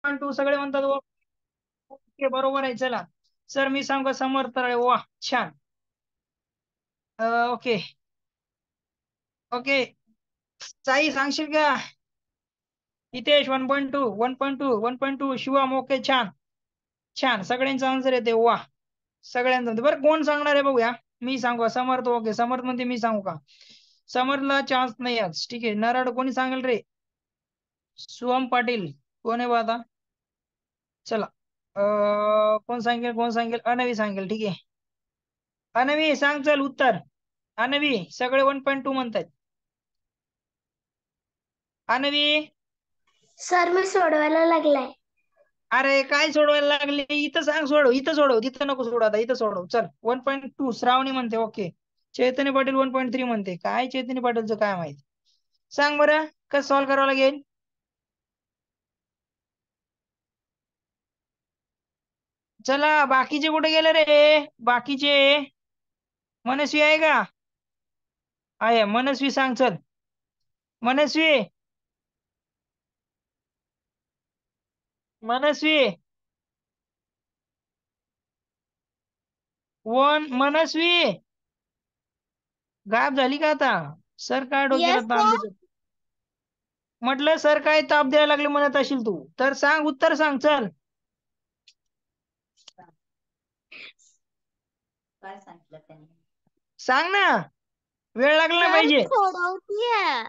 1.2 सगळे म्हणतात ओके बरोबर आहे. चला सर मी सांगू समर्थ आहे. वा छान. ओके ओके साई सांगशील का? हितेश 1.2 1.2 1.2 शिवम ओके छान छान सगळ्यांचा आन्सर येते. वा सगळ्यांचा. बरं कोण सांगणार आहे बघूया. मी सांगू का? समर्थ ओके समर्थ म्हणते मी सांगू का? समर्थला चान्स नाही आज. ठीक आहे नराड कोणी सांगेल रे? शिवम पाटील कोण आहे बा आता? चला कोण सांगेल कोण सांगेल? अनवी सांगेल. ठीक आहे अनवी सांग चल उत्तर. अनवी सगळे 1.2 म्हणतात. अनवी सर मी सोडवायला लागलाय. अरे काय सोडवायला लागले? इथं सांग सोडव. इथं सोडव तिथं नको सोडव. आता इथं सोडव चल. 1.2 श्रावणी म्हणते ओके. चैतन्य पाटील 1.3 म्हणते. काय चैतन्य पाटीलचं काय माहिती? सांग बरं कसं सॉल्व्ह करावं लागेल? चला बाकीचे कुठे गेले रे? बाकीचे मनस्वी आहे का? आहे मनस्वी सांग चल. मनस्वी मनस्वी मनस्वी गायब झाली का आता? सर काय डोक्याला येस ताण सर. देतो? म्हटलं सर काय ताप द्यायला लागले म्हणत असेल तू तर सांग उत्तर सांग चल. काय सांगितलं त्यांनी? सांग ना वेळ लागला नाही सर पाहिजे. सोडवतीये.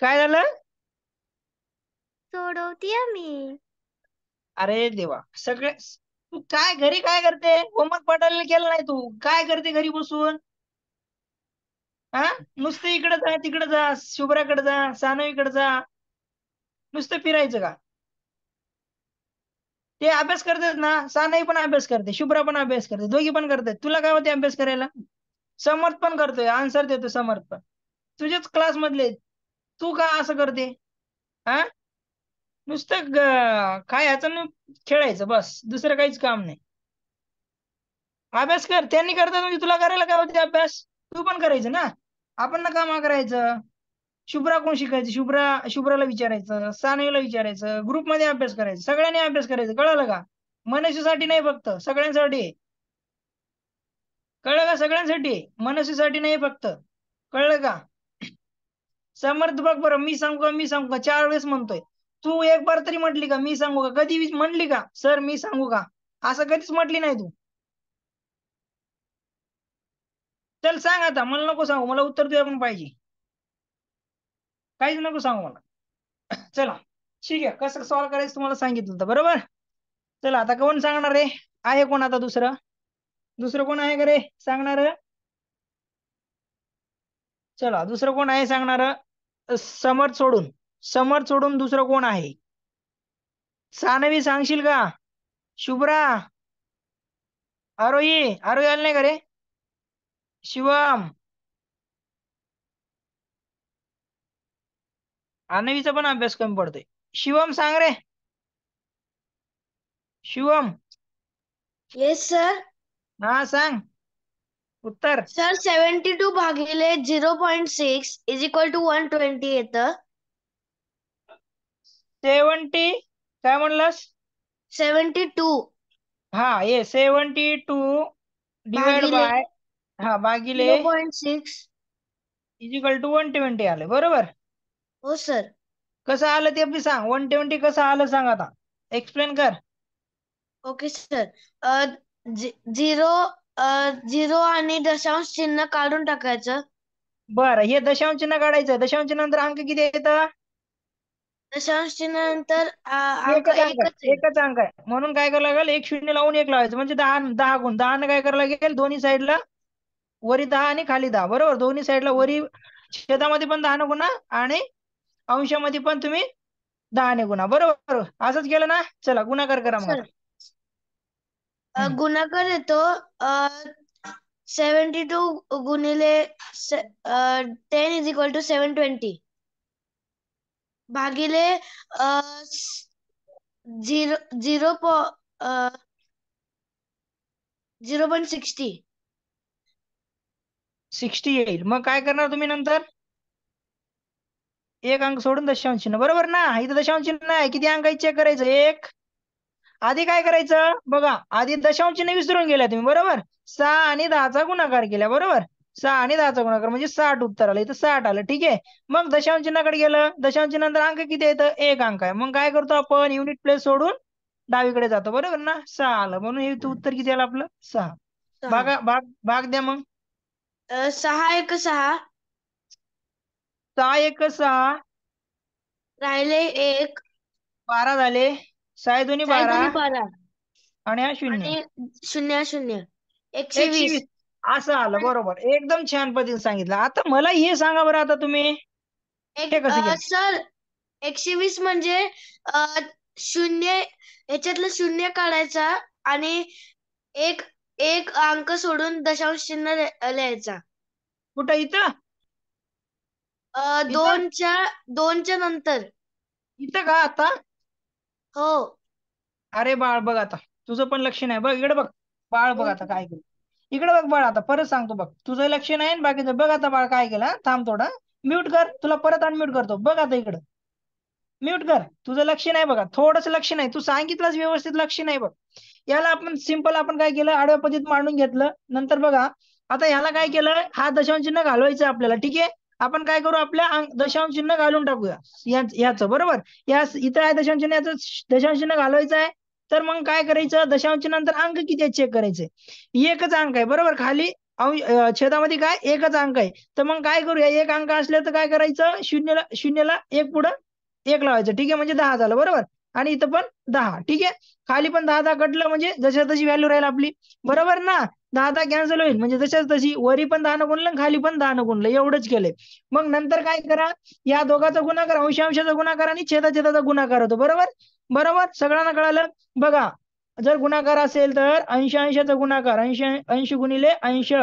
काय झालं? सोडवतीये मी. अरे देवा सगळे तू काय घरी काय करते? होमवर्क पटायला केलं नाही तू काय करते घरी बसून? हा नुसतं इकडे जा तिकडे जा शुभ्राकडे जा सानवीकडे जा नुसतं फिरायचं का? ते अभ्यास करतात ना. सानवी पण अभ्यास करते शुभ्रा पण अभ्यास करते दोघी पण करतात. तुला काय होते अभ्यास करायला? समर्थ पण करतोय आन्सर देतो समर्थ पण. तुझ्याच क्लास मधले तू का असं करते? हा नुसतं काय ह्याचं खेळायचं बस दुसरं काहीच काम नाही. अभ्यास कर. त्यांनी करतात म्हणजे तुला करायला काय होते अभ्यास? तू पण करायचं ना. आपण ना काम करायचं. शुभ्रा कोण शिकायची? शुभ्राला विचारायचं सानवीला विचारायचं ग्रुपमध्ये अभ्यास करायचा सगळ्यांनी अभ्यास करायचं. कळलं का? मनस्वीसाठी नाही फक्त सगळ्यांसाठी. कळलं का? सगळ्यांसाठी मनस्वीसाठी नाही फक्त. कळलं का? समर्थ बघ बरं मी सांगू का 4 वेळेस म्हणतोय. तू एक बार तरी म्हटली का मी सांगू का? कधी म्हणली का सर मी सांगू का? असं कधीच म्हटली नाही तू. चल सांग आता. मला नको सांगू. मला उत्तर तुझ्याकडून पाहिजे. काहीच नको सांगू मला. चला ठीक आहे कसं सॉल्व्ह करायचं तुम्हाला सांगितलं होतं बरोबर. चला आता कोण सांगणार रे? आहे कोण आता दुसरं? दुसरं कोण आहे का रे सांगणार? चला दुसरं कोण आहे सांगणार? समर्थ सोडून दुसरं कोण आहे? सानवी सांगशील का? शुभ्रा आरोही आरोही आले नाही का रे? शिवम आणवीचा पण अभ्यास कमी पडतोय. शिवम सांग रे. Shivam yes sir. हा सांग उत्तर. सर 72 भागिले 0.6 इज इक्वल टू 120 येतं. 70 काय म्हणलास? 72 हा ये 72 डिवाइड भागिले बाय हा भागिले 0.6. इजिकल टू 120 आलं बरोबर. हो सर. कसं आलं ते बी सांग. 120 कसं आलं सांग आता. एक्सप्लेन कर. Okay sir. झिरो झिरो आणि दशांश चिन्ह काढून टाकायचं. बरं हे दशांश चिन्ह काढायचं. दशांश नंतर अंक किती येतं? दशांश चिन्ह नंतर अंक एकच अंक एकच आहे. येईल. एकच अंक आहे म्हणून काय करावं लागेल? एक शून्य लावून एक लावायचं म्हणजे 10 गुण. 10 काय करावं लागेल? दोन्ही साईडला वरी 10 आणि खाली 10 बरोबर. दोन्ही साईडला वरी छेदामध्ये पण 10 गुणा आणि अंशामध्ये पण तुम्ही 10 गुणा बरोबर. असंच केलं ना. चला गुणाकार करा मग सर आता. हम्म. गुणाकार येतो 72 गुणिले 10 इज इक्वल टू 720 भागिले झिरो झिरो 0.60. 60 येईल. मग काय करणार तुम्ही नंतर? एक अंक सोडून दशांश चिन्ह, बरोबर ना? इथं दशांश चिन्ह आहे, किती अंक चेक करायचं? एक. आधी काय करायचं बघा, आधी दशांश चिन्ह विसरून गेल्या तुम्ही, बरोबर? 6 आणि 10चा गुणाकार केला, बरोबर? 6 आणि 10चा गुणाकार म्हणजे 60 उत्तर आलं, इथं 60 आलं, ठीक आहे. मग दशांश चिन्हाकडे गेलं, दशांश चिन्हानंतर अंक किती येतं? एक अंक आहे. मग काय करतो आपण? युनिट प्लेस सोडून डावीकडे जातो, बरोबर ना? 6 आलं, म्हणून हे इथं उत्तर किती आलं आपलं? 6. 6. भाग द्या मग. 6 एक 6 6 एक 6, राहिले 1, 12 झाले. 6 दोन्ही 12 2 12 आणि हा शून्य. आणि 0 0 120 120. असं आलं, बरोबर. एकदम छान पद्धतीने सांगितलं. आता मला हे सांगा बरं, आता तुम्ही हे कसं केलं? सर 120 म्हणजे 0 ह्याच्यातलं 0 काढायचा आणि एक एक अंक सोडून दशांश चिन्ह लिहायचा. कुठं? इथं? इथं? दोनच्या नंतर. इथं का आता? हो. अरे बाळ बघ, आता तुझं पण लक्ष नाही बघ, इकडे बघ. बाळ बघ आता काय केलं. इकडे बघ बाळ, आता परत सांगतो बघ, तुझं लक्ष नाही आणि बाकीचं बघ. आता बाळ काय केलं, थांब थोडं. म्यूट कर, तुला परत अनम्यूट करतो. बघ आता इकडं, म्यूट कर. तुझं लक्ष नाही बघा, थोडंच लक्ष नाही. तू सांगितलंच व्यवस्थित लक्ष नाही बघ. याला आपण सिंपल आपण काय केलं, आडव्या पद्धतीत मांडून घेतलं. नंतर बघा, आता ह्याला काय केलं, हा दशांश चिन्ह घालवायचं आपल्याला, ठीक आहे. आपण काय करू, आपल्या दशांश चिन्ह घालून टाकूया याचं, बरोबर? या इथं आहे दशांश चिन्ह, याचं दशांश चिन्ह घालवायचं आहे. तर मग काय करायचं, दशांश नंतर अंक किती आहेत चेक करायचे. एकच अंक आहे, बरोबर? खाली छेदामध्ये काय एकच अंक आहे. तर मग काय करूया, एक अंक असले तर काय करायचं, शून्याला एक पुढं एक लावायचं, ठीक आहे. म्हणजे 10 झालं, बरोबर? आणि इथं पण 10, ठीक आहे. खाली पण 10 कटलं म्हणजे जशा तशी व्हॅल्यू राहील आपली, बरोबर ना? 10 कॅन्सल होईल म्हणजे जशाच तशी, वरी पण 10 न गुणलं, खाली पण 10 न गुणलं, एवढंच केलंय. मग नंतर काय करा, या दोघांचा गुणाकार, अंशांशाचा गुणाकार आणि छेदाचा गुणाकार होतो, बरोबर? बरोबर, सगळ्यांना कळालं? बघा, जर गुणाकार असेल तर अंशाचा गुणाकार, अंश गुणिले अंश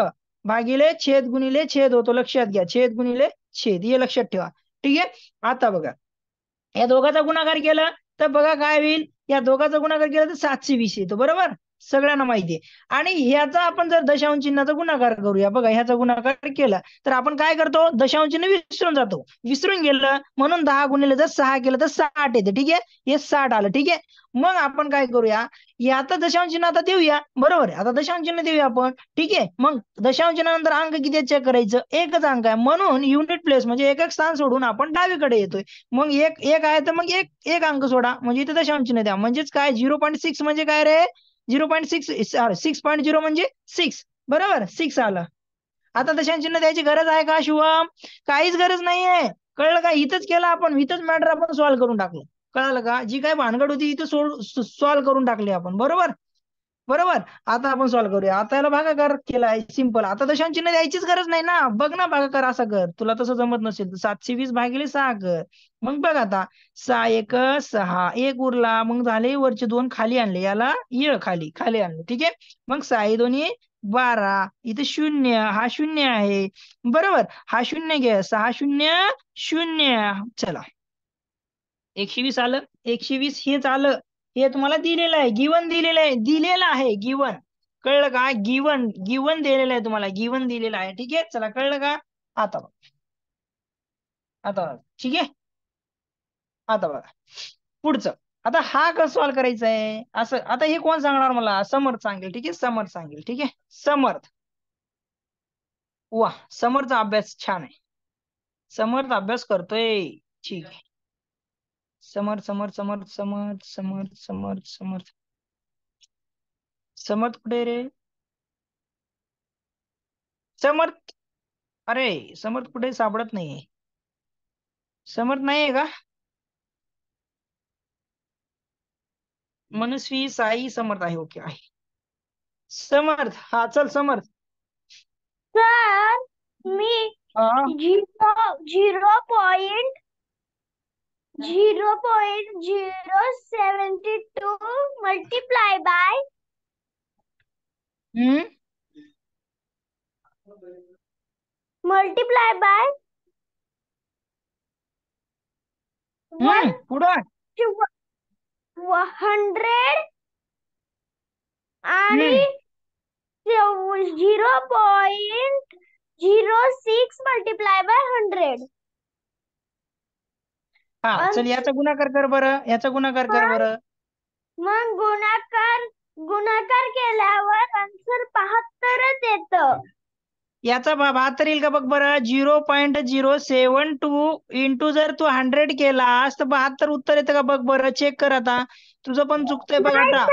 भागिले छेद गुणिले छेद होतो. लक्षात घ्या, छेद गुणिले छेद, हे लक्षात ठेवा, ठीक आहे. आता बघा, या दोघांचा गुणाकार केला तर बघा काय होईल, या दोघांचा गुणाकार केला तर 720 येतो, बरोबर? सगळ्यांना माहिती आहे. आणि ह्याचा आपण जर दशांश चिन्हाचा गुणाकार करूया, बघा ह्याचा गुणाकार केला तर आपण काय करतो, दशांश चिन्ह विसरून जातो. विसरून गेलं म्हणून 10 गुणिले जर 6 केलं तर 60 येते, ठीक आहे. हे 60 आलं, ठीक आहे. मग आपण काय करूया, याचा दशांश चिन्ह आता देऊया, बरोबर आहे? आता दशांश चिन्ह देऊया आपण, ठीक आहे. मग दशांश चिन्हानंतर अंक किती चेक करायचं, एकच अंक आहे, म्हणून युनिट प्लेस म्हणजे एक स्थान सोडून आपण डावीकडे येतोय. मग एक एक आहे तर मग एक अंक सोडा, म्हणजे इथे दशांश चिन्ह द्या. म्हणजेच काय, 0.6 म्हणजे काय रे, 0.6 6.0 म्हणजे 6, बरोबर? 6 आलं. आता दशांश चिन्ह द्यायची गरज आहे का शिवम? काहीच गरज नाहीये, कळलं का? इथंच केलं आपण, इथंच मॅटर आपण सॉल्व्ह करून टाकलं, कळलं का? जी काय भानगड होती इथं सॉल्व्ह करून टाकली आपण, बरोबर? बरोबर. आता आपण सॉल्व्ह करूया. आता याला भागाकार केलाय, सिंपल. आता दशांश चिन्ह द्यायचीच गरज नाही ना, बघ ना, भागाकार असा कर. तुला तसं जमत नसेल तर 720 भागिले 6 कर. मग बघ आता, 6 एक 6, एक उरला, मग झाले वरचे 2 खाली आणले, याला खाली खाली आणले, ठीक आहे. मग 6 दोन्ही 12, इथे 0, हा 0 आहे, बरोबर? हा 0 घ्या, 6 0 0, चला 120 आलं. 120 हेच आलं, हे तुम्हाला दिलेलं आहे, गिवन दिलेलं आहे गिवन, कळलं का? गिवन गिवन दिलेलं आहे तुम्हाला, गिवन दिलेलं आहे, ठीक आहे. चला, कळलं का? आता बघा, आता बघा, ठीक आहे. आता बघा पुढचं. आता हा कसं सॉल्व्ह करायचं आहे असं, आता हे कोण सांगणार मला? समर्थ सांगेल, ठीक आहे. समर्थ सांगेल, ठीक आहे. समर्थ, वा, समर्थचा अभ्यास छान आहे. समर्थ अभ्यास करतोय, ठीक आहे. समर्थ समर्थ समर्थ समर्थ समर्थ समर्थ समर्थ समर्थ कुठे रे? समर्थ, अरे समर्थ कुठे सापडत नाहीये. समर्थ नाहीये का? मनस्वी साई समर्थ आहे, ओके आहे. समर्थ, हा चल समर्थ. सर मी हा 0.072 multiply by हम्म multiply by पुढं 100 आणि हम्म 0.06 multiply by 100. हा चल, याचा गुणाकार कर बरं, याचा गुणाकार कर बरं. मग गुणाकार केल्यावर आन्सर 72च येतं. याचा 72 येईल का बघ बरं. 0.072 इंटू जर तू 100 केलास तर 72 उत्तर येतं का बघ बरं. चेक कर आता, तुझं पण चुकतंय बघ आता.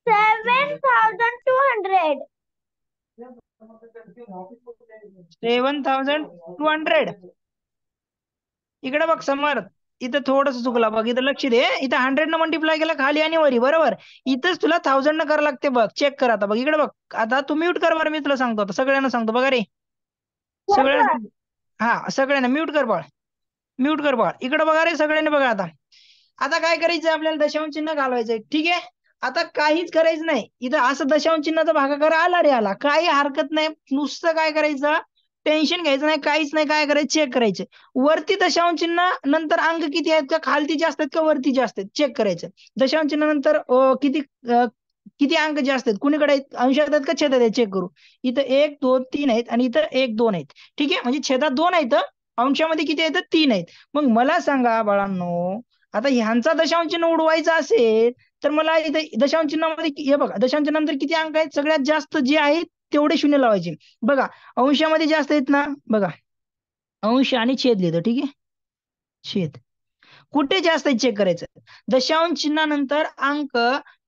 7200. 7200. इकडे बघ समर्थ, इथं थोडस चुकला बघ, इथं लक्ष दे. इथं 100 न मल्टिप्लाय केला खाली आणि वरी, बरोबर. इथंच तुला 1000 न करावं लागते बघ. चेक कर आता बघ, इकडे बघ. आता तू म्यूट कर बरं, मी तुला सांगतो आता, सगळ्यांना सांगतो बघा रे, सगळ्यांना सांगतो. हा सगळ्यांना म्यूट कर बाळ, म्यूट कर बाळ. इकडे बघा रे सगळ्यांनी, बघा आता. आता काय करायचं आपल्याला, दशांश चिन्ह घालवायचंय, ठीक आहे. आता काहीच करायचं नाही, इथं असं दशांश चिन्हाचा भागाकार आला रे आला, काही हरकत नाही. नुसतं काय करायचं, टेन्शन घ्यायचं नाही, काहीच नाही. काय करायचं, चेक करायचं वरती दशांश चिन्ह नंतर अंक किती आहेत का, खालती जास्त आहेत का वरती जास्त आहेत, चेक करायचं. दशांश चिन्ह नंतर किती अंक जास्त आहेत, कुणीकडे आहेत, अंशात आहेत का छेदात आहेत, चेक करू. इथं 1 2 3 आहेत आणि इथं 1 2 आहेत, ठीक आहे. म्हणजे छेदात 2 आहेत, अंशामध्ये किती आहेत, 3 आहेत. मग मला सांगा बाळांनो, आता ह्यांचा दशांश चिन्ह उडवायचा असेल तर मला इथे दशांश चिन्हामध्ये हे बघा, दशांश नंतर किती अंक आहेत, सगळ्यात जास्त जे आहेत तेवढे शून्य लावायचे. बघा अंशामध्ये जास्त आहेत ना, बघा अंश आणि छेद लिहितो, ठीक आहे. छेद कुठे जास्त आहे चेक करायचं, दशांश चिन्हानंतर अंक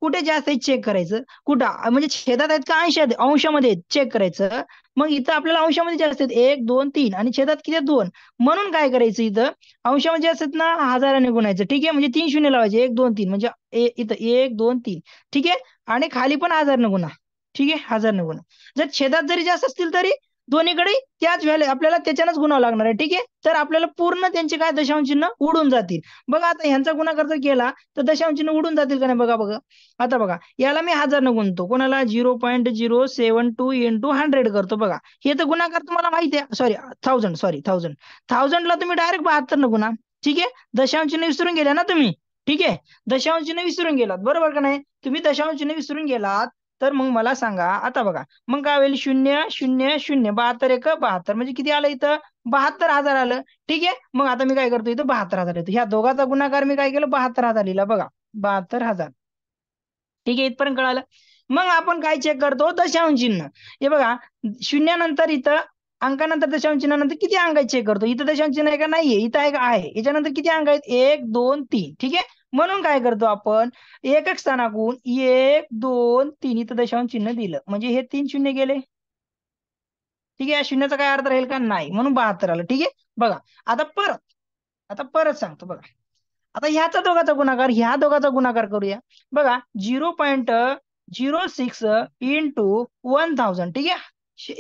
कुठे जास्त आहे चेक करायचं, कुठं म्हणजे छेदात आहेत का अंशात, अंशामध्ये चेक करायचं. मग इथं आपल्याला अंशामध्ये जास्त आहेत 1 2 3 आणि छेदात किती आहेत 2, म्हणून काय करायचं, इथं अंशामध्ये असतात ना हजाराने गुणायचं, ठीक आहे. म्हणजे 3 शून्य लावायचे, 1 2 3 म्हणजे इथं 1 2 3, ठीक आहे. आणि खाली पण हजारने गुणा, ठीक आहे, हजारने गुणा. जर छेदात जरी जास्त असतील तरी दोन्हीकडे त्याच व्हॅल्यू आपल्याला त्याच्यानंच गुणावं लागणार आहे, ठीक आहे. तर आपल्याला पूर्ण त्यांचे काय दशांश चिन्ह उडून जातील. बघा आता ह्यांचा गुणाकार जर केला तर दशांश चिन्ह उडून जातील का नाही, बघा बघा. आता बघा याला मी 1000 न गुणतो, कोणाला 0.072 इंटू 100 करतो. बघा हे तर गुणाकार तुम्हाला माहिती आहे, सॉरी 1000 1000ला तुम्ही डायरेक्ट 72 न गुणा, ठीक आहे. दशांश चिन्ह विसरून गेल्या ना तुम्ही, ठीक आहे. दशांश चिन्ह विसरून गेलात, बरोबर का नाही. तुम्ही दशांश चिन्ह विसरून गेलात तर मग मला सांगा आता बघा, मग काय होईल, 0 0 0 72 1 72 म्हणजे किती आलं इथं, 72,000 आलं, ठीक आहे. मग आता मी काय करतो, इथं 72,000 येतो, ह्या दोघाचा गुणाकार मी काय केलं 72,000 लिहिला, बघा 72,000, ठीक आहे. इथपर्यंत कळालं. मग आपण काय चेक करतो, दशांश चिन्ह. हे बघा शून्यानंतर इथं अंकानंतर दशांश चिन्हानंतर किती अंक आहेत चेक करतो, इथं दशांश चिन्ह आहे का नाहीये, इथं आहे का आहे, याच्यानंतर किती अंक आहेत 1 2 3, ठीक आहे. म्हणून काय करतो आपण, एकक स्थानाकून 1 2 3 इथं दशांश चिन्ह दिलं, म्हणजे हे 3 शून्य गेले, ठीक आहे. या शून्याचा काय अर्थ राहील का नाही, म्हणून 72 आलं, ठीक आहे. बघा आता परत सांगतो बघा. आता ह्याचा दोघाचा गुणाकार, ह्या दोघाचा गुणाकार करूया. बघा 0.06 इंटू 1000, ठीक आहे,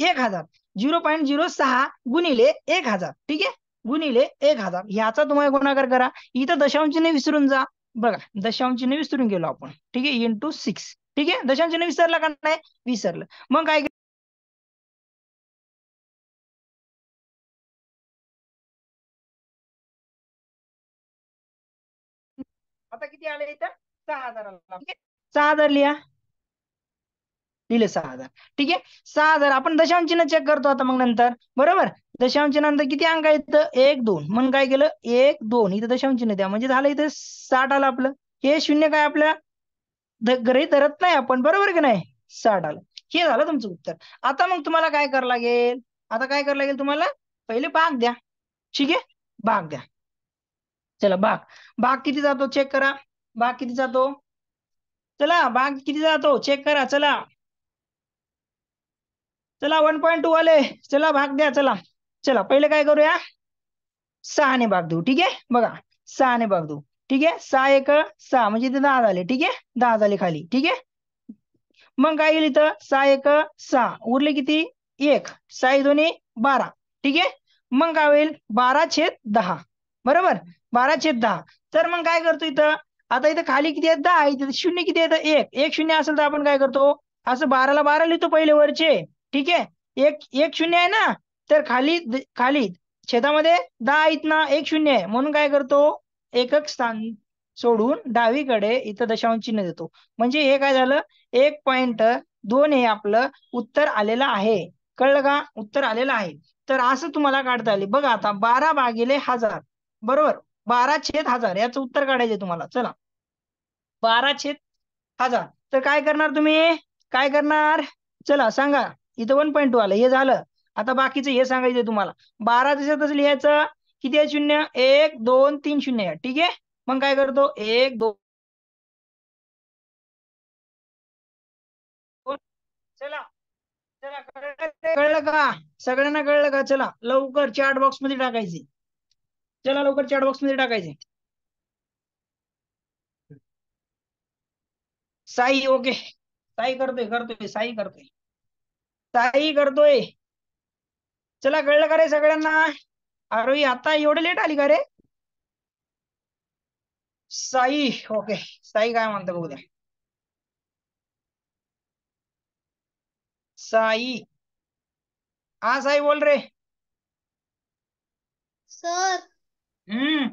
1000. 0.06 गुणिले 1000, ठीक आहे, गुणिले 1000. ह्याचा तुम्हाला गुणाकार करा, इथं दशांश चिन्ह विसरून जा. बघा दशांश चिन्ह विसरून गेलो आपण, ठीक आहे, इंटू 6, ठीक आहे. दशांश चिन्ह विसरला का नाही, विसरलं. मग काय आता किती आले इथं, 6000 आला, ठीक आहे. 6000 लिहा, लिहिले 6000, ठीक आहे. 6000 आपण दशांश चिन्ह चेक करतो आता मग नंतर, बरोबर. दशांश चिन्हानंतर किती अंक आहेत, 1 2, म्हणून काय केलं 1 2 इथं दशांश चिन्ह द्या, म्हणजे झालं इथं 60 आलं आपलं. हे शून्य काय आपल्या गृहीत धरत नाही आपण, बरोबर की नाही, 60 आलं. हे झालं तुमचं उत्तर. आता मग तुम्हाला काय करावं लागेल, आता काय करावं लागेल तुम्हाला, पहिले भाग द्या, ठीक आहे, भाग द्या. चला भाग, भाग किती जातो चेक करा, भाग किती जातो, चला भाग किती जातो चेक करा, चला चला 1.2 आले, चला भाग द्या, चला चला पहिले काय करूया, 6 ने भाग देऊ, ठीक आहे. बघा 6 ने भाग देऊ, ठीक आहे. 6 1 6 म्हणजे इथे 10 झाले, ठीक आहे, 10 झाले खाली, ठीक आहे. मग काय येईल इथं 6 1 6 उरले किती 1, 6 दोन्ही 12, ठीक आहे. मग काय होईल 12/10, बरोबर, 12/10. तर मग काय करतो इथं, आता इथं खाली किती आहेत 10, इथे शून्य किती येतं 1, 1 शून्य असेल तर आपण काय करतो, असं 12ला 12 लिहितो पहिले वरचे, ठीक आहे. 1 1 शून्य आहे ना, तर खाली खाली छेदामध्ये 10 आहेत ना, 1 शून्य आहे, म्हणून काय करतो, एकक स्थान सोडून डावीकडे इथं दशांश चिन्ह देतो, म्हणजे हे काय झालं 1.2 हे आपलं उत्तर आलेलं आहे. कळलं का, उत्तर आलेलं आहे. तर असं तुम्हाला काढता आले. बघा आता 12 भागिले 1000, बरोबर, 12/1000 याचं उत्तर काढायचंय तुम्हाला. चला, 12/1000. तर काय करणार तुम्ही? काय करणार? चला सांगा. इथं 1.2 आलं, हे झालं. आता बाकीचं हे सांगायचंय तुम्हाला. 12 त्याच्यातच लिहायचं. किती आहे शून्य? 1 2 3 शून्य आहे. ठीक आहे. मग काय करतो? 1 2. चला चला, कळलं का? सगळ्यांना कळलं का? चला लवकर चॅट बॉक्स मध्ये टाकायचे. चला लवकर चॅट बॉक्स मध्ये टाकायचे. साई, ओके. साई करतोय करतोय साई करतोय. साई करतोय. चला, कळलं का रे सगळ्यांना? अरे आता एवढं लेट आली का रे? साई, ओके. साई काय म्हणतो बघू द्या. साई, हा साई बोल रे. सर हम्म.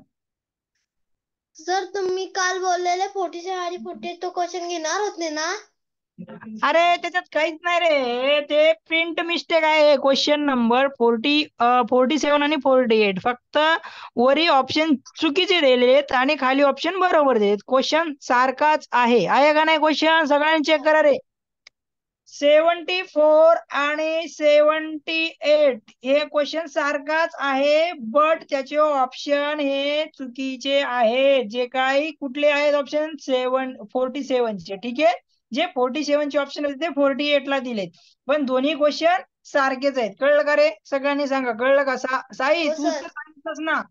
सर तुम्ही काल बोललेले 47 आणि 48 तो क्वेश्चन घेणार होते ना? अरे त्याच्यात काहीच नाही रे, ते प्रिंट मिस्टेक आहे. क्वेश्चन नंबर 47 आणि 48 फक्त वरी ऑप्शन चुकीचे दिलेत आणि खाली ऑप्शन बरोबर दिलेत. क्वेश्चन सारखाच आहे का नाही? क्वेश्चन सगळ्यांनी चेक करा रे. 74 आणि 78 हे क्वेश्चन सारखाच आहे, बट त्याचे ऑप्शन हे चुकीचे आहेत. जे काही कुठले आहेत ऑप्शन? 47 चे. ठीक आहे. जे 47 चे ऑप्शन आहेत ते 48 ला दिलेत, पण दोन्ही क्वेश्चन सारखेच आहेत. कळलं का रे? सगळ्यांनी सांगा, कळलं का? साई हो तू सर. तर सांगितलंस ना.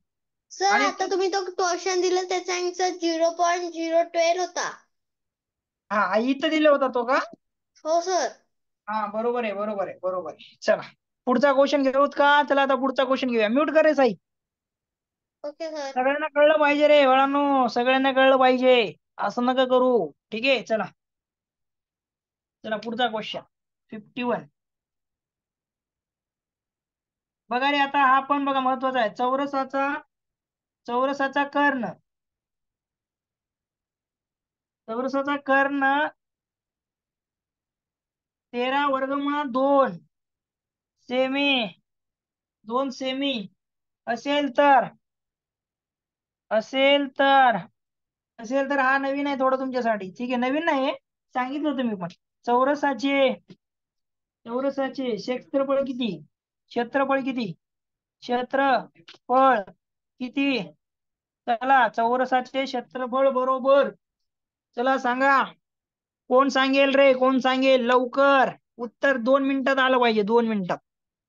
सर आणि आता तुम्ही तो क्वेश्चन दिला त्याचा आन्सर 0.012 होता. हा, इथं दिलं होता तो का? हो सर. हा, बरोबर आहे बरोबर आहे बरोबर आहे. चला पुढचा क्वेश्चन घेऊत का? चला आता पुढचा क्वेश्चन घेऊया. म्यूट कर रे साई. Okay sir. सगळ्यांना कळलं पाहिजे रे बाळांनो, सगळ्यांना कळलं पाहिजे. असं नका करू. ठीक आहे. चला चला पुढचा क्वेश्चन 51. बघा रे, आता हा पण बघा महत्वाचा आहे. चौरसाचा कर्ण. चौरसाचा कर्ण 13 वर्गमुळात सेमी 2 सेमी असेल तर असेल तर असेल तर हा नवीन आहे थोडं तुमच्यासाठी. ठीक आहे, नवीन नाही सांगितलं होतं मी पण. चौरसाचे चौरसाचे क्षेत्रफळ किती? क्षेत्रफळ किती? क्षेत्रफळ किती? चला चौरसाचे क्षेत्रफळ बरोबर. चला सांगा. कोण सांगेल रे? कोण सांगेल? लवकर उत्तर 2 मिनिटात आलं पाहिजे. 2 मिनिटात.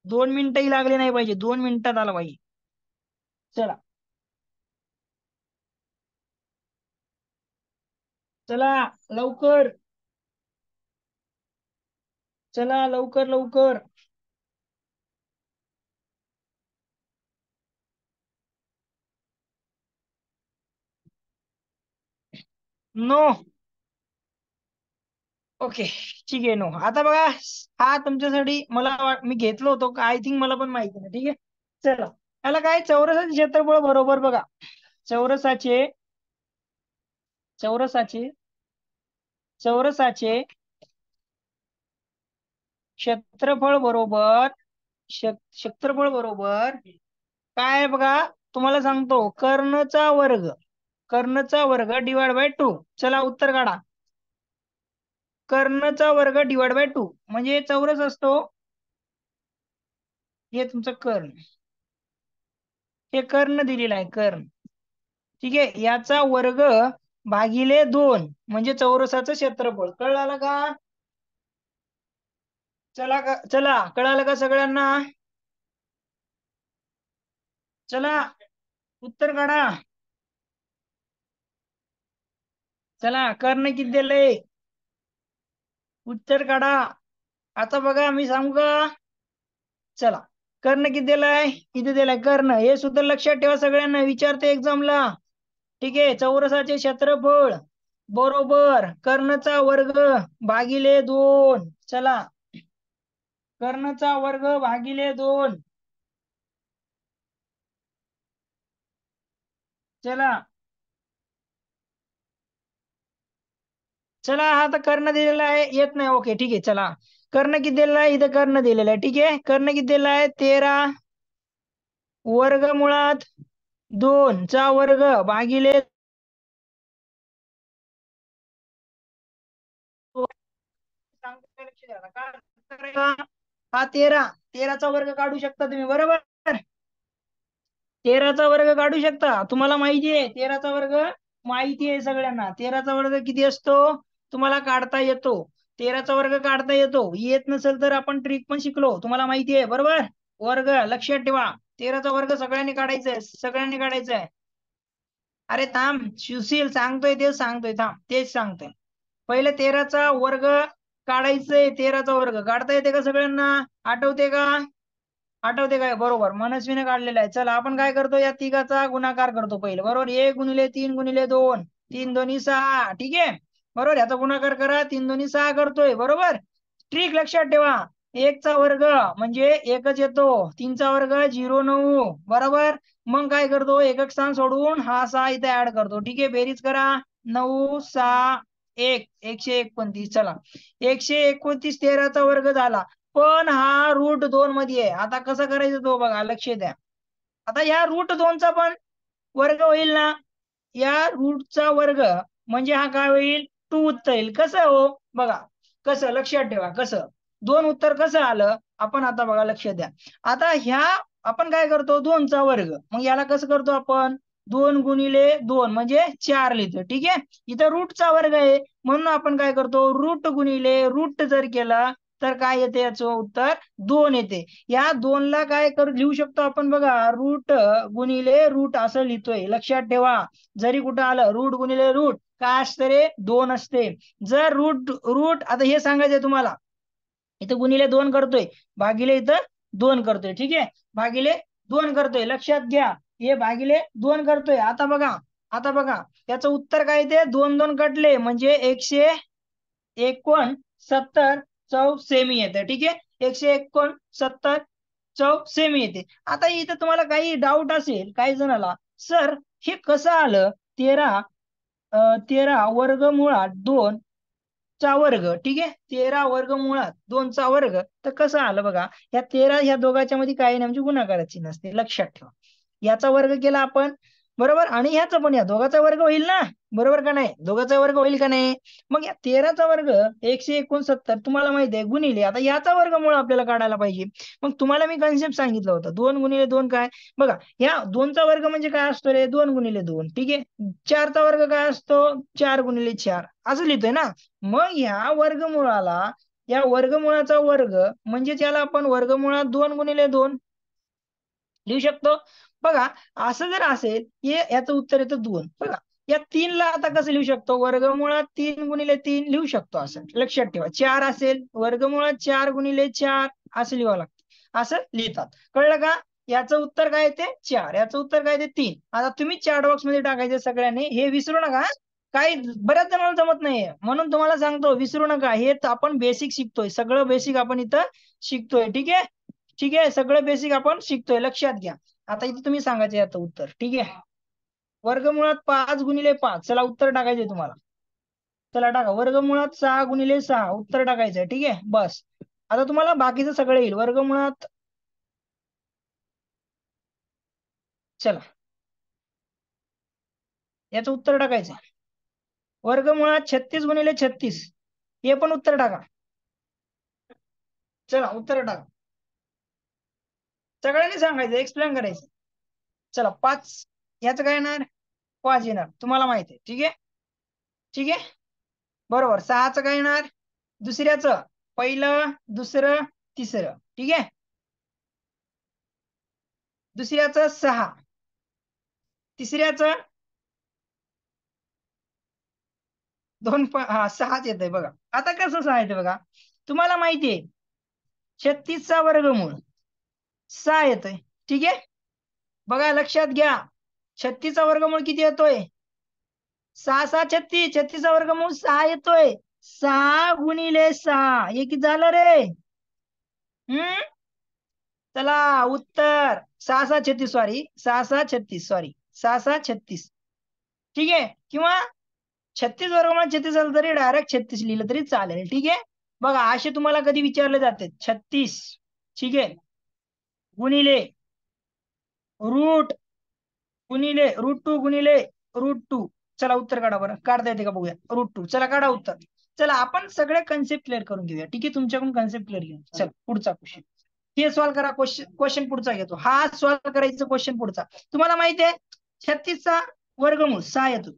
2 मिनिटही लागले नाही पाहिजे. 2 मिनिटात आलं पाहिजे. चला चला लवकर. चला लवकर लवकर. नो. ओके, ठीक आहे. नो. आता बघा, हा तुमच्यासाठी मी घेतलो होतो का? आय थिंक मला पण माहिती नाही. ठीक आहे. चला, याला काय? चौरसाचे क्षेत्रफळ बरोबर बघा. चौरसाचे चौरसाचे चौरसाचे क्षेत्रफळ बरोबर क्षेत्रफळ बरोबर काय आहे बघा. तुम्हाला सांगतो, कर्णचा वर्ग डिवाइड बाय 2. चला उत्तर काढा. कर्णचा वर्ग डिवाइड बाय 2 म्हणजे चौरस असतो. हे तुमचं कर्ण, हे कर्ण दिलेलं आहे, कर्ण. ठीक आहे. याचा वर्ग भागिले 2 म्हणजे चौरसाचं क्षेत्रफळ. कळलं का? चला कळालं का सगळ्यांना? चला उत्तर काढा. चला, कर्ण किती दिलंय? उत्तर काढा. आता बघा, मी सांगू का? चला, कर्ण किती दिलाय? किती दिलाय कर्ण? हे सुद्धा लक्षात ठेवा. सगळ्यांना विचारते एक्झामला. ठीक आहे. चौरसाचे क्षेत्रफळ बरोबर कर्णचा वर्ग भागिले 2. चला, कर्णचा वर्ग भागिले 2. चला चला, हा तर कर्ण दिलेला आहे, येत नाही. ओके, ठीक आहे. चला, कर्ण किती दिलेला आहे? इथं कर्ण दिलेला आहे. ठीक आहे. कर्ण किती दिलेला आहे? 13 वर्गमुळात 2 चा वर्ग भागिले लक्ष द्या आता. काय करायचा? हा 13चा वर्ग काढू शकता तुम्ही, बरोबर. 13चा वर्ग काढू शकता. तुम्हाला माहिती आहे 13चा वर्ग, माहिती आहे सगळ्यांना. 13चा वर्ग किती असतो तुम्हाला काढता येतो. 13चा वर्ग काढता येतो. येत नसेल तर आपण ट्रिक पण शिकलो, तुम्हाला माहिती आहे, बरोबर. वर्ग लक्षात ठेवा. 13चा वर्ग सगळ्यांनी काढायचा आहे, सगळ्यांनी काढायचा आहे. अरे थांब सुशील, सांगतोय तेच सांगतोय, थांब तेच सांगतोय. पहिले 13चा वर्ग काढायचंय. 13चा वर्ग काढता येते का सगळ्यांना? आठवते का? आठवते काय? बरोबर, मनस्वीने काढलेला आहे. चला आपण काय करतो, या तिघाचा गुणाकार करतो पहिले, बरोबर. 1 गुणिले 3 गुणिले 2, 3 दोन्ही 6, ठीक आहे, बरोबर. याचा गुणाकार करा, 3 दोन्ही 6 करतोय, बरोबर. ट्रिक लक्षात ठेवा. 1चा वर्ग म्हणजे 1च येतो. 3चा वर्ग 0,9, बरोबर. मग काय करतो, एकक स्थान सोडून हा 6 इथे ऍड करतो, ठीक आहे. बेरीज करा, 9 6 1, 129. चला 129 13चा वर्ग झाला. पण हा √2 मध्ये आहे. आता कसं करायचं तो बघा, लक्ष द्या. आता या √2चा पण वर्ग होईल ना. या रूटचा वर्ग म्हणजे हा काय होईल, 2 उत्तर येईल. कसं हो बघा, कसं लक्षात ठेवा, कसं 2 उत्तर कसं आलं आपण आता बघा, लक्ष द्या. आता ह्या आपण काय करतो, 2चा वर्ग, मग याला कसं करतो आपण, 2 गुणिले 2 म्हणजे 4 लिहितो, ठीक आहे. इथं रूटचा वर्ग आहे म्हणून आपण काय करतो, रूट गुणिले रूट जर केला तर काय येते, याचं उत्तर 2 येते. या 2ला काय लिहू शकतो आपण बघा, रूट गुणिले रूट असं लिहितोय, लक्षात ठेवा. जरी कुठं आलं रूट गुणिले रूट काय असतं रे, 2 असते. जर रूट रूट आता हे सांगायचंय तुम्हाला, इथं गुणिले 2 करतोय, भागिले इथं 2 करतोय, ठीक आहे. भागिले 2 करतोय, लक्षात घ्या. हे भागिले 2 करतोय. आता बघा, आता बघा याचं उत्तर काय ते, 2 2 कटले म्हणजे 169 चौ सेमी येते, ठीक आहे. 169 चौ सेमी येते. आता इथं तुम्हाला काही डाऊट असेल काही जणाला, सर हे कसं आलं, 13 वर्गमुळात 2 चा वर्ग, ठीक आहे. 13 वर्गमुळात 2 चा वर्ग, तर कसं आलं बघा. या 13 ह्या दोघांच्या मध्ये काही नाही म्हणजे गुणाकाराची नसते, लक्षात ठेवा. याचा वर्ग केला आपण, बरोबर, आणि ह्याचा पण या दोघांचा वर्ग होईल ना, बरोबर का नाही, दोघांचा वर्ग होईल का नाही. मग या 13चा वर्ग 169 तुम्हाला माहिती आहे, गुणिले आता याचा वर्गमूळ आपल्याला काढायला पाहिजे. मग तुम्हाला मी कन्सेप्ट सांगितलं होतं, 2 गुणिले 2 काय बघा, या 2चा वर्ग म्हणजे काय असतो रे, 2 गुणिले 2, ठीक आहे. 4चा वर्ग काय असतो, 4 गुणिले 4 असं लिहितोय ना. मग ह्या वर्गमुळाला, या वर्गमुळाचा वर्ग म्हणजे त्याला आपण वर्गमुळात 2 गुणिले 2 लिहू शकतो. बघा असं जर असेल, हे याचं उत्तर येतं 2. बघा या 3ला आता कसं लिहू शकतो, वर्गमुळात 3 गुणिले 3 लिहू शकतो असं, लक्षात ठेवा. 4 असेल, वर्गमुळात 4 गुणिले 4 असं लिहावं लागतं, असं लिहितात, कळलं का. याचं उत्तर काय ते 4, याचं उत्तर काय ते 3. आता तुम्ही चॅट बॉक्स मध्ये टाकायचे सगळ्यांनी, हे विसरू नका. काही बऱ्याच जणांना जमत नाहीये म्हणून तुम्हाला सांगतो, विसरू नका. हे आपण बेसिक शिकतोय, सगळं बेसिक आपण इथं शिकतोय, ठीक आहे. ठीक आहे, सगळं बेसिक आपण शिकतोय, लक्षात घ्या. आता इथे तुम्ही सांगायचं याचं उत्तर, ठीक आहे. वर्गमुळात 5 गुणिले 5, चला उत्तर टाकायचंय तुम्हाला. चला टाका, वर्गमुळात 6 गुणिले 6 उत्तर टाकायचंय, ठीक आहे. बस आता तुम्हाला बाकीचं सगळं येईल. वर्गमुळात, चला याचं उत्तर टाकायचं. वर्गमुळात 36 गुणिले 36 हे पण उत्तर टाका. चला उत्तर टाका, सगळ्यांनी सांगायचं, एक्सप्लेन करायचं. चला 5, याचं काय येणार, 5 येणार, तुम्हाला माहिती आहे, ठीक आहे. ठीक आहे, बरोबर. 6चं काय येणार, दुसऱ्याचं, पहिलं दुसरं तिसरं, ठीक आहे. दुसऱ्याचं 6, तिसऱ्याचं 2, हा 6च येतंय बघा. आता कसं सांगायचं बघा, तुम्हाला माहिती आहे 36चा वर्गमूळ 6 येतोय, ठीक आहे. बघा लक्षात घ्या, 36चा वर्गमूळ किती येतोय, 6 6 36, 36चा वर्गमूळ 6 येतोय. 6 गुणिले 6 हे किती झालं रे, चला उत्तर 6 6 36, सॉरी 6 6 36, सॉरी 6 6 36, ठीक आहे. किंवा 36 वर्गमुळात 36 झालं तरी डायरेक्ट 36 लिहिलं तरी चालेल, ठीक आहे. बघा असे तुम्हाला कधी विचारले जाते, 36, ठीक आहे, गुणिले रूट गुणिले √2 गुणिले √2. चला उत्तर काढा बरं. काढता येते का बघूया. √2. चला काढा उत्तर. चला आपण सगळे कन्सेप्ट क्लिअर करून घेऊया. ठीक आहे, तुमच्याकडून कन्सेप्ट क्लिअर घेऊ. चला पुढचा क्वेश्चन. हे सॉल्व्ह करा. क्वेश्चन पुढचा घेतो. हा सॉल्व्ह करायचं क्वेश्चन पुढचा. तुम्हाला माहिती आहे 36चा वर्गमूळ 6 येतो.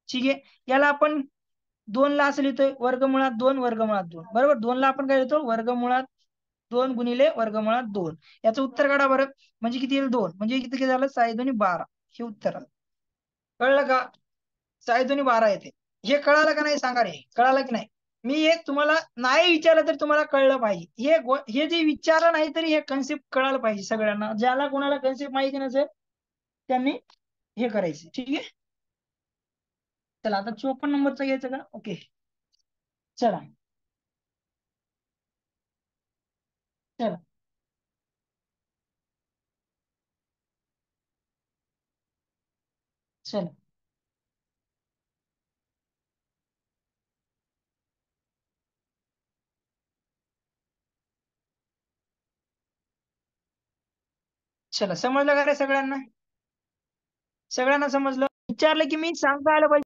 ठीक आहे, याला आपण 2 ला असं लिहितोय वर्गमुळात 2 वर्गमुळात 2. बरोबर, 2 ला आपण काय लिहितो वर्गमुळात 2 गुणिले वर्गमुळात 2. याचं उत्तर काढा बरं. म्हणजे किती येईल 2. म्हणजे किती झालं 6 2 12. हे उत्तर आलं. कळलं का? 6 2 12 येते. हे कळालं का नाही सांगा रे. कळालं की नाही? मी हे तुम्हाला नाही विचारलं तर तुम्हाला कळलं पाहिजे. हे जे विचारलं नाही तरी हे कन्सेप्ट कळायला पाहिजे सगळ्यांना. ज्याला कोणाला कन्सेप्ट माहिती नसेल त्यांनी हे करायचे. ठीक आहे, चला आता 54 नंबरचा घ्यायचं का. ओके, चला चला चला चला समजलं का रे सगळ्यांना? सगळ्यांना समजलं? विचारलं की मी सांगता आलं पाहिजे.